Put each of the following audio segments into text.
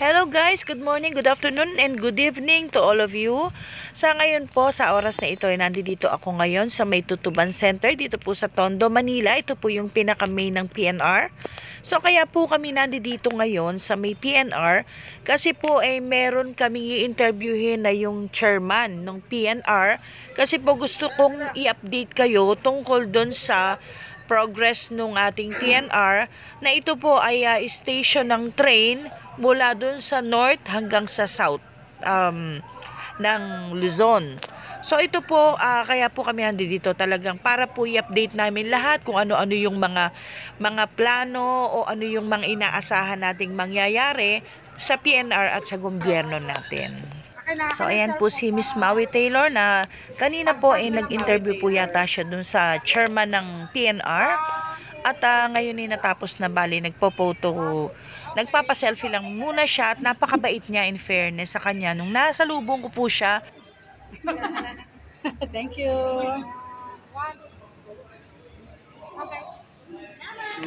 Hello guys, good morning, good afternoon, and good evening to all of you. Sa ngayon po, sa oras na ito, ay nandito ako ngayon sa May Tutuban Center, dito po sa Tondo, Manila. Ito po yung pinaka-main ng PNR. So kaya po kami nandito ngayon sa May PNR kasi po ay meron kaming i-interviewin na yung chairman ng PNR kasi po gusto kong i-update kayo tungkol doon sa progress nung ating PNR na ito po ay station ng train mula dun sa north hanggang sa south ng Luzon. So ito po, kaya po kami nandito talagang para po i-update namin lahat kung ano-ano yung mga plano o ano yung mga inaasahan nating mangyayari sa PNR at sa gobyerno natin. So ayan po si Miss Maui Taylor na kanina po ay nag-interview po yata siya dun sa chairman ng PNR. At ngayon ay natapos na, bali nagpo-photo, nagpapa-selfie lang muna siya at napakabait niya in fairness sa kanya. Nung nasa lubong ko po siya. Thank you.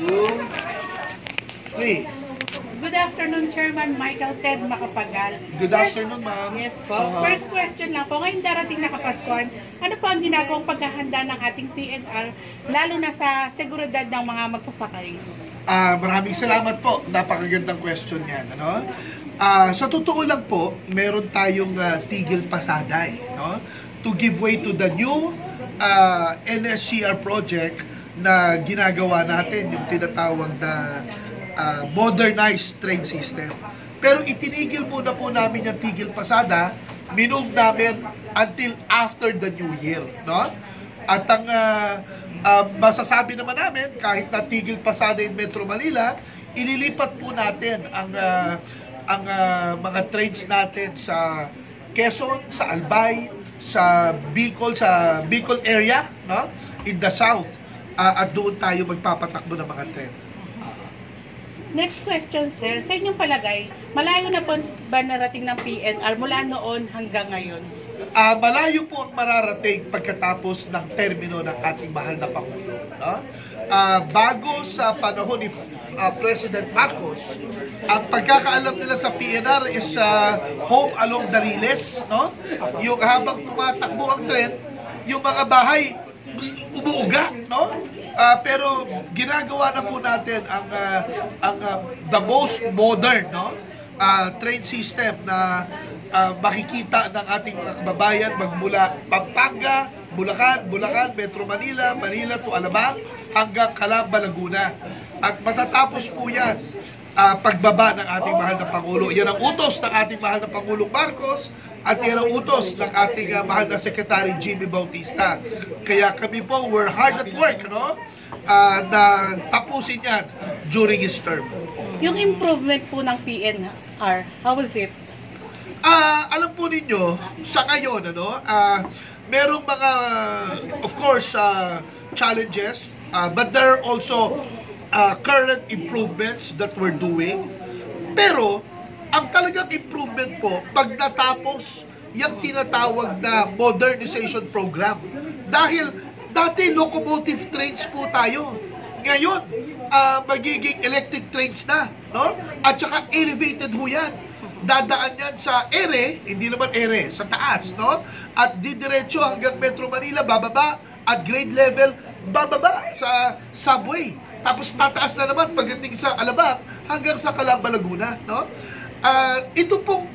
2, 3. Good afternoon, Chairman Michael Ted Macapagal. Good afternoon, ma'am. Yes po. First question lang po, ngayong darating na Kapaskuhan, ano po ang ginagawang paghahanda ng ating PNR, lalo na sa seguridad ng mga magsasakay? Maraming salamat po. Napakagandang question yan. Ano? Sa totoo lang po, meron tayong tigil pasaday, no? To give way to the new NSCR project na ginagawa natin, yung tinatawag na modernized train system. Pero itinigil muna po namin yung tigil pasada, minove namin until after the new year, no? At ang masasabi naman namin, kahit na tigil pasada in Metro Manila, ililipat po natin ang mga trains natin sa Quezon, sa Albay, sa Bicol area, no? In the south, at doon tayo magpapatakbo ng mga train. Next question, sir. Sa inyong palagay, malayo na po ba narating ng PNR mula noon hanggang ngayon? Malayo po ang mararating pagkatapos ng termino ng ating mahal na Pangulo. No? Bago sa panahon ni President Marcos, ang pagkakaalam nila sa PNR is home along the Riles. No? Yung habang tumatakbo ang tren, yung mga bahay umuuga, no? Pero ginagawa na po natin ang the most modern, no? Train system na makikita ng ating mga kababayan magmula Pampanga, Bulacan, Metro Manila, Manila to Alabang hanggang Calamba, Laguna. At matatapos po yan pagbaba ng ating mahal na Pangulo. Yan ang utos ng ating mahal na Pangulong Marcos at yan ang utos ng ating mahal na Secretary Jimmy Bautista. Kaya kami po, we're hard at work, no? Na tapusin yan during his term. Yung improvement po ng PNR, how was it? Alam po ninyo, sa ngayon, ano, merong mga, of course, challenges, but there are also current improvements that we're doing. Pero, ang talagang improvement po, pag natapos yung tinatawag na modernization program. Dahil dati locomotive trains po tayo. Ngayon, magiging electric trains na, no? At saka elevated ho yan. Dadaan yan sa ere, hindi naman ere, sa taas, no? At didiretso hanggang Metro Manila, bababa, at grade level, bababa sa subway. Tapos tataas na naman pagdating sa Alabang hanggang sa Calamba, Laguna, no? Ito pong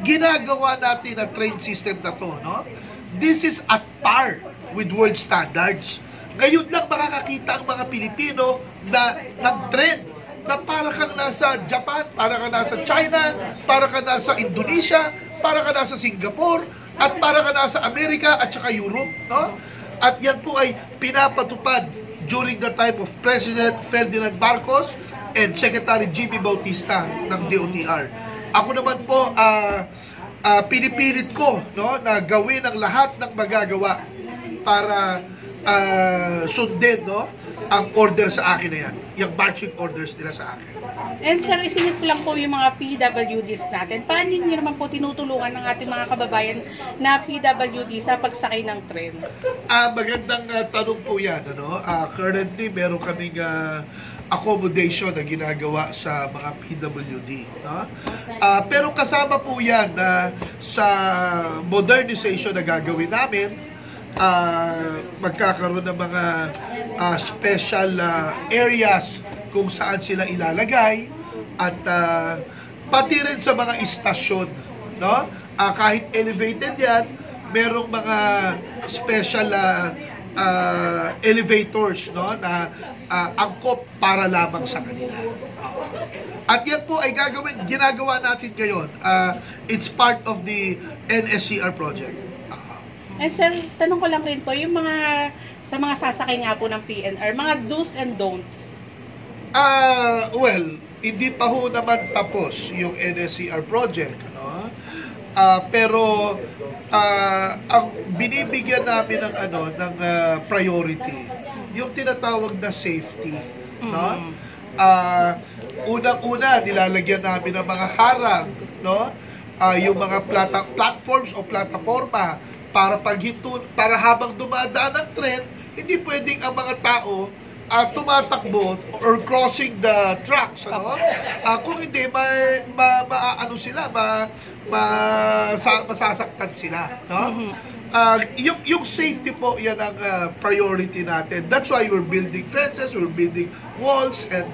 ginagawa natin na train system na to, no? This is at par with world standards. Ngayon lang makakakita ang mga Pilipino na nag-trend na para kang nasa Japan, para kang nasa China, para kang nasa Indonesia, para kang nasa Singapore, at para kang nasa Amerika at saka Europe, no? At yan po ay pinapatupad during the time of President Ferdinand Marcos and Secretary Jimmy Bautista ng DOTR. Ako naman po, pinipilit ko, no, na gawin ang lahat ng magagawa para sundin, no, ang order sa akin na yan. Yung marching orders nila sa akin. And sir, isingit lang po yung mga PWDs natin. Paano niyo naman po tinutulungan ng ating mga kababayan na PWD sa pagsakay ng tren? Magandang tanong po yan. Ano? Currently, meron kaming accommodation na ginagawa sa mga PWD. No? Pero kasama po yan sa modernization na gagawin namin, magkakaroon ng mga special areas kung saan sila ilalagay at pati rin sa mga istasyon, no? Kahit elevated yan, merong mga special elevators, no, na angkop para lamang sa kanila. At yan po ay ginagawa natin ngayon. It's part of the NSCR project. And sir, tanong ko lang rin po, yung sa mga sasakay nga po ng PNR, mga do's and don'ts. Well, hindi pa ho naman tapos yung NSCR project, ano? Pero ang binibigyan namin ng priority, yung tinatawag na safety, no? Unang-una nilalagyan namin ng mga harang, no? Yung mga platforms o plataforma para habang dumadaan ang tren, hindi pwedeng ang mga tao tumatakbo or crossing the tracks, ano? Kung hindi, masasaktan sila, no? Yung safety po, yan ang priority natin. That's why we're building fences, we're building walls, and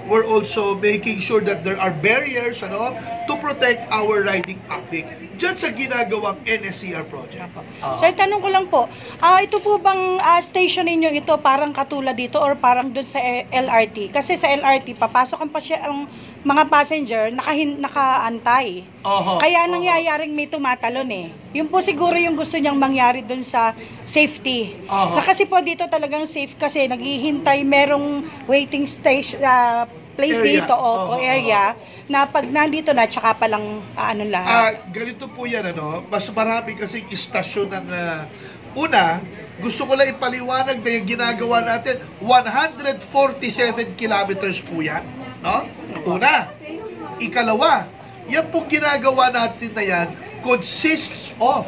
we're also making sure that there are barriers, ano, to protect our riding public. Diyan sa ginagawang NSCR project. Sir, tanong ko lang po, ito po bang station ninyo ito parang katulad dito or parang dun sa LRT? Kasi sa LRT, papasok ang mga passenger nakaantay. Kaya nangyayaring may tumatalon eh. Yun po siguro yung gusto niyang mangyari dun sa safety. Kasi po dito talagang safe kasi naghihintay, merong waiting station, place area dito o area na pag nandito na tsaka pa lang lahat. Ganito po yan, ano, mas marami kasing istasyon ng una, gusto ko lang ipaliwanag na yung ginagawa natin, 147 kilometers po yan, no? Una. Ikalawa, yan po ginagawa natin na yan consists of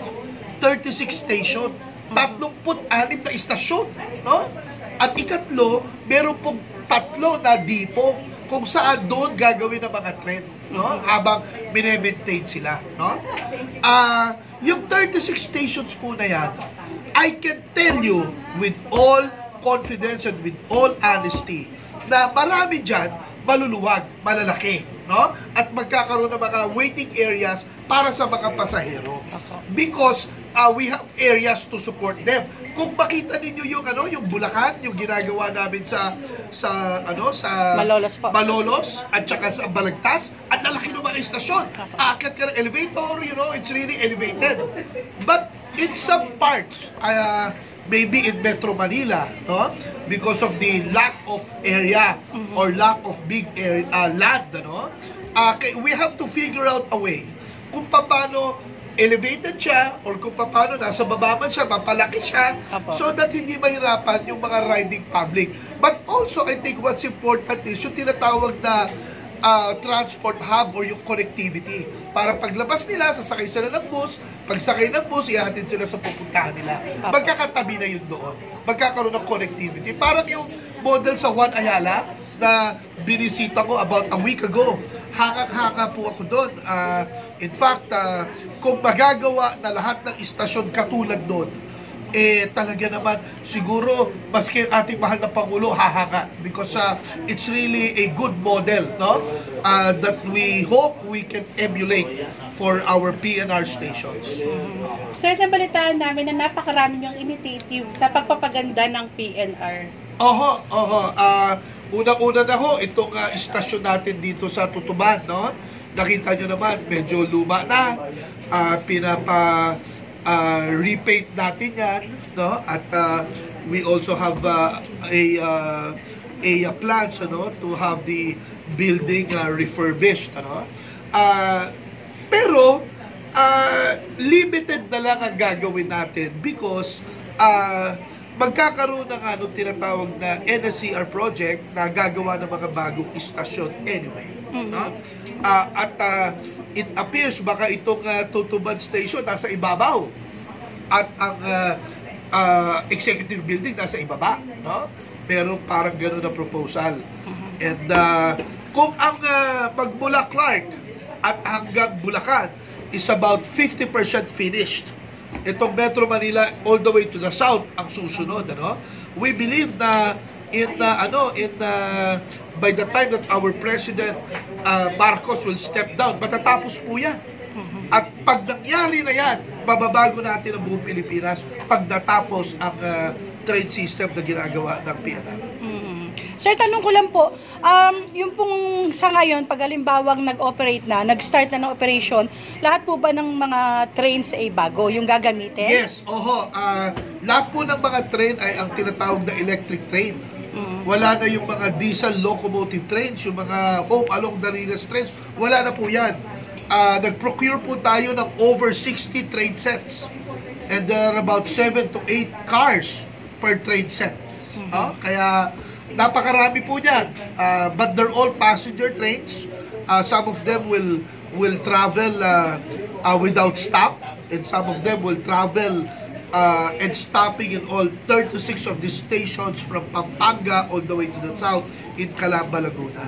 36 station, 36 na istasyon, no? At ikatlo, meron pong 3 na depot kung saan doon gagawin ng mga tren, no? Habang minemaintain sila, no? Yung 36 stations po na yan, I can tell you with all confidence and with all honesty na marami dyan maluluwag, malalaki, no? At magkakaroon ng mga waiting areas para sa mga pasahero. Because we have areas to support them. Kung makita ninyo yung Bulacan, yung ginagawa namin sa Malolos po. Malolos at saka sa Balagtas, at lalaki ng mga istasyon. Aakyat ka ng elevator, it's really elevated. But in some parts, maybe in Metro Manila, no? Because of the lack of area or lack of big area, land, no? We have to figure out a way kung paano elevated siya or kung paano nasa baba man siya, mapalaki siya, so that hindi mahirapan yung mga riding public. But also, I think what's important is yung tinatawag na transport hub or yung connectivity. Para paglabas nila, sasakay sila ng bus, pagsakay ng bus, ihahatid sila sa pupuntahan nila. Magkakatabi na yun doon. Magkakaroon ng connectivity. Parang yung model sa Juan Ayala na binisita ko about a week ago. Hanga-hanga po ako doon. In fact, kung magagawa na lahat ng istasyon katulad doon, talaga naman siguro maski ang ating mahal na Pangulo hahanga because it's really a good model, no? That we hope we can emulate for our PNR stations. Sir, nabalitaan namin na napakarami yung initiative sa pagpapaganda ng PNR. Unang-una na ho, itong istasyon natin dito sa Tutuban, no? Nakita nyo naman, medyo luma na. Repaint natin yan, no? At we also have a plans, to have the building refurbished, pero limited na lang ang gagawin natin because magkakaroon ng tinatawag na NSCR project na gagawa ng mga bagong istasyon anyway. At it appears baka itong Tutuban Station nasa ibabaw at ang executive building nasa ibaba, no? merong parang gano'n na proposal. And kung ang magmula Clark at hanggang Bulacan is about 50% finished, itong Metro Manila all the way to the south ang susunod, ano? We believe na by the time that our President Marcos will step down, matatapos po yan. At pag nangyari na yan, bababago natin ang buong Pilipinas pag natapos ang train system na ginagawa ng PNR. Sir, tanong ko lang po, yung pong sa ngayon, pag halimbawang nag-operate na, nag-start na ng operation, lahat po ba ng mga trains ay bago, yung gagamitin? Yes, oho. Lahat po ng mga train ay ang tinatawag na electric train. Wala na yung mga diesel locomotive trains, yung mga home along the Rinas trains, wala na po yan. Nag-procure po tayo ng over 60 train sets. And there are about 7 to 8 cars per train set. Kaya napakarami po niyan. But they're all passenger trains. Some of them will travel without stop, and some of them will travel and stopping in all 36 of the stations from Pampanga all the way to the south in Calamba, Laguna.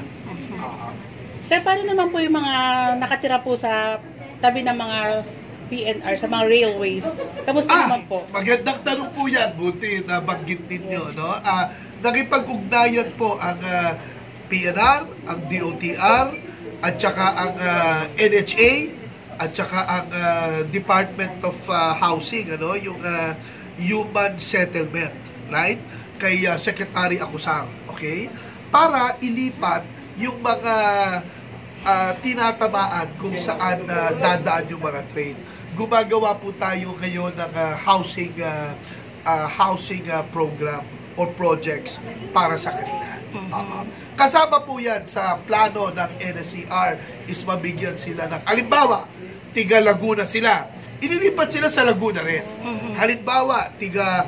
Sir, paano naman po yung mga nakatira po sa tabi ng mga PNR, sa mga railways? Kamusta naman po? Magandang tanong po yan. Buti na banggit ninyo, no? Nakipag-ugnayan po ang PNR, ang DOTR, at saka ang NHA, at saka ang Department of Housing, ano? Yung Human Settlement, right? Kay Secretary Acusar, okay? Para ilipat yung mga tinatamaan kung saan dadaan yung mga train. Gumagawa po tayo ngayon ng housing program or projects para sa kanila. Kasama po yan sa plano ng NSCR is mabigyan sila ng, halimbawa, tiga Laguna sila, ililipat sila sa Laguna rin. Halimbawa, tiga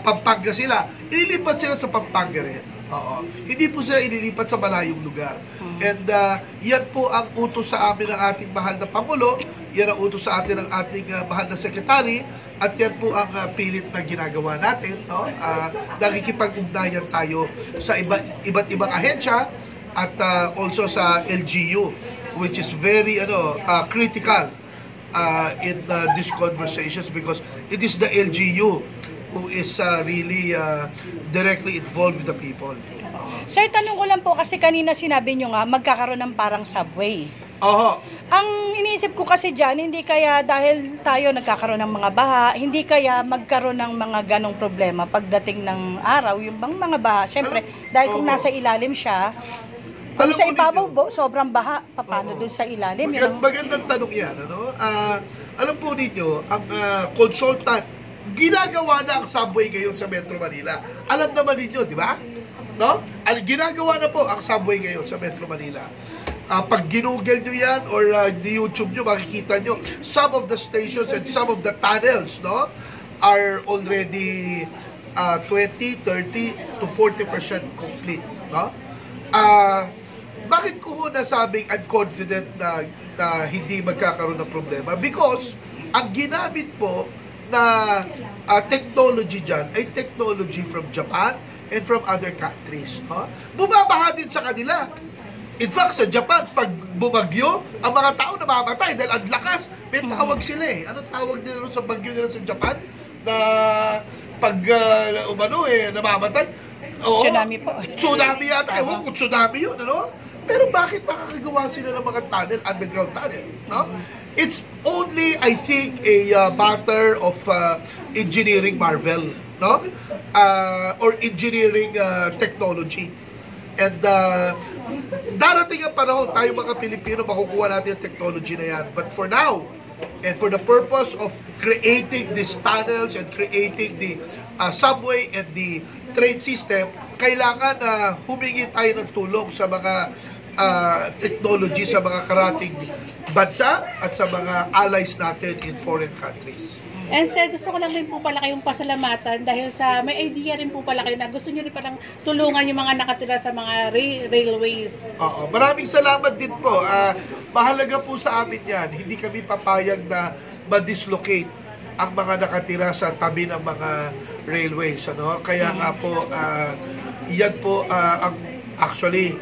Pampanga sila, ililipat sila sa Pampanga rin. Hindi po sila ililipat sa malayong lugar. And yan po ang utos sa amin ng ating mahal na Pangulo, yan ang utos sa atin ng ating mahal na Secretary, at yan po ang pilit na ginagawa natin. Nakikipag-ugnayan tayo sa iba't ibang ahensya at also sa LGU, which is very critical in these conversations because it is the LGU who is really directly involved with the people. Sir, tanong ko lang po kasi kanina sinabi nyo nga magkakaroon ng parang subway. Ang iniisip ko kasi dyan, hindi kaya dahil tayo nagkakaroon ng mga baha, hindi kaya magkaroon ng mga ganong problema pagdating ng araw, yung bang mga baha. Siyempre, dahil kung nasa ilalim siya, kung sa ibabaw, sobrang baha, paano dun sa ilalim? Magandang tanong yan. Alam po ninyo, ang consultant, ginagawa na ang subway ngayon sa Metro Manila. Alam naman ninyo, di ba? No? Ginagawa na po ang subway ngayon sa Metro Manila. Pag ginugel nyo yan or di-YouTube nyo, makikita nyo some of the stations and some of the tunnels, no, are already 20, 30 to 40% complete. No? Bakit ko nasabing I'm confident na hindi magkakaroon ng problema? Because ang ginamit po na technology dyan ay technology from Japan and from other countries. Bumabaha din sa kanila. In fact, sa Japan, pag bumagyo, ang mga tao namamatay dahil ang lakas. May tawag sila eh. Ano tawag nila sa bagyo nila sa Japan? Na pag namamatay? Tsunami po. Tsunami yata. Ewan kung tsunami yun, ano? Pero bakit nakakagawa sila ng mga tunnel, underground tunnel? No? It's only, I think, a matter of engineering marvel, no? Or engineering technology. And darating ang panahon, tayo mga Pilipino, makukuha natin yung technology na yan. But for now, and for the purpose of creating these tunnels and creating the subway and the train system, kailangan humingi tayo ng tulong sa mga technology sa mga karating bansa at sa mga allies natin in foreign countries. And sir, gusto ko lang rin po pala kayong pasalamatan dahil sa may idea rin po pala kayo na gusto nyo rin palang tulungan yung mga nakatira sa mga railways. Maraming salamat din po. Mahalaga po sa amin yan. Hindi kami papayag na ma-dislocate ang mga nakatira sa tabi ng mga Railways, ano? Kaya nga po, yan po ang actually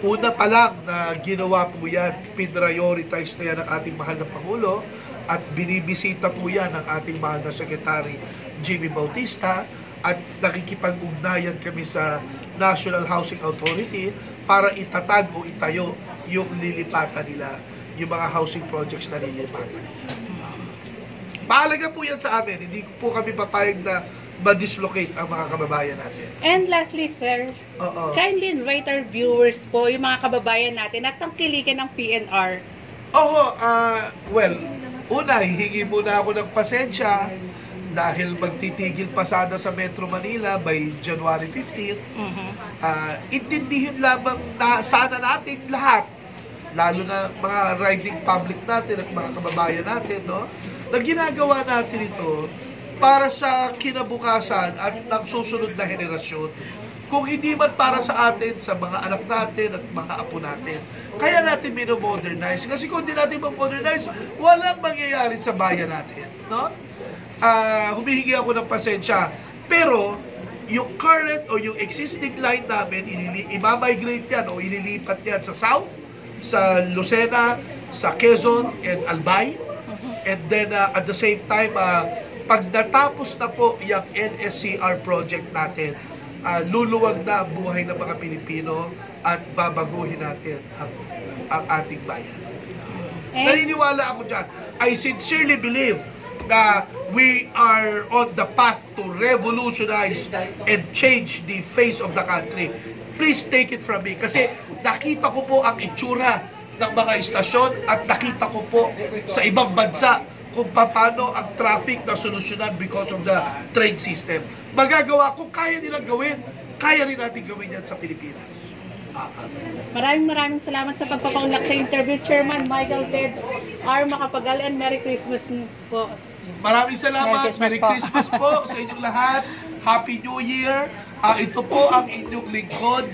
una pa lang na ginawa po yan, pinrioritize na yan ng ating mahal na Pangulo at binibisita po yan ng ating mahal na Secretary Jimmy Bautista at nakikipag-ugnayan kami sa National Housing Authority para itatag o itayo yung lilipatan nila, yung mga housing projects na lilipatan nila. Mahalaga po yan sa amin, hindi po kami papayag na ma-dislocate ang mga kababayan natin. And lastly, sir, Oo. kindly invite our viewers po, yung mga kababayan natin, at tangkilikin ng PNR. Oo, well, una, hihingi muna ako ng pasensya dahil magtitigil pa sana sa Metro Manila by January 15. Intindihin lamang na sana natin lahat, lalo na mga riding public natin at mga kababayan natin, no? Na ginagawa natin ito para sa kinabukasan at ng susunod na henerasyon. Kung hindi man para sa atin, sa mga anak natin at mga apo natin. Kaya natin mino-modernize. Kasi kung hindi natin mag-modernize, walang mangyayari sa bayan natin. No? Humihingi ako ng pasensya. Pero, yung current o yung existing line namin, imamigrate yan o ililipat yan sa South, sa Lucena, sa Quezon, and Albay. And then, at the same time, pag natapos na po yung NSCR project natin, luluwag na ang buhay ng mga Pilipino at babaguhin natin ang ating bayan. Naniniwala ako dyan. I sincerely believe na we are on the path to revolutionize and change the face of the country. Please take it from me. Kasi nakita ko po ang itsura ng mga istasyon at nakita ko po sa ibang bansa kung paano ang traffic na solusyonan because of the train system. Magagawa kung kaya nilang gawin, kaya rin natin gawin yan sa Pilipinas. Maraming salamat sa pagpapaunlak sa interview, Chairman Michael Ted R. Macapagal, and Merry Christmas po. Maraming salamat. Merry Christmas po sa inyong lahat. Happy New Year. Ito po ang inyong lingkod,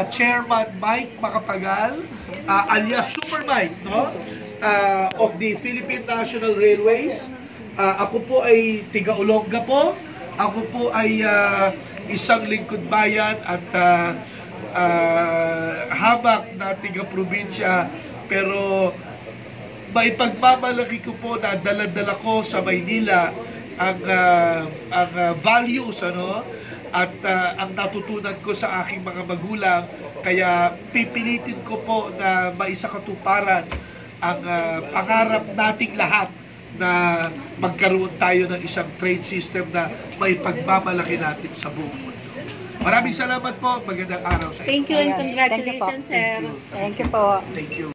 Chairman Mike Macapagal, alias Super Mike, no? Of the Philippine National Railways. Ako po ay tiga-Olonga po. Ako po ay isang lingkod bayan at habak na tiga-probinsya, pero may pagmamalaki ko po na dala-dala ko sa Maynila ang values, ano, at ang natutunan ko sa aking mga magulang. Kaya pipilitin ko po na maisakatuparan ang pangarap nating lahat na magkaroon tayo ng isang trade system na may pagmamalaki natin sa buong mundo. Maraming salamat po. Magandang araw sa inyo. Thank you and Ayan. congratulations, Thank sir. Thank you po. Thank you.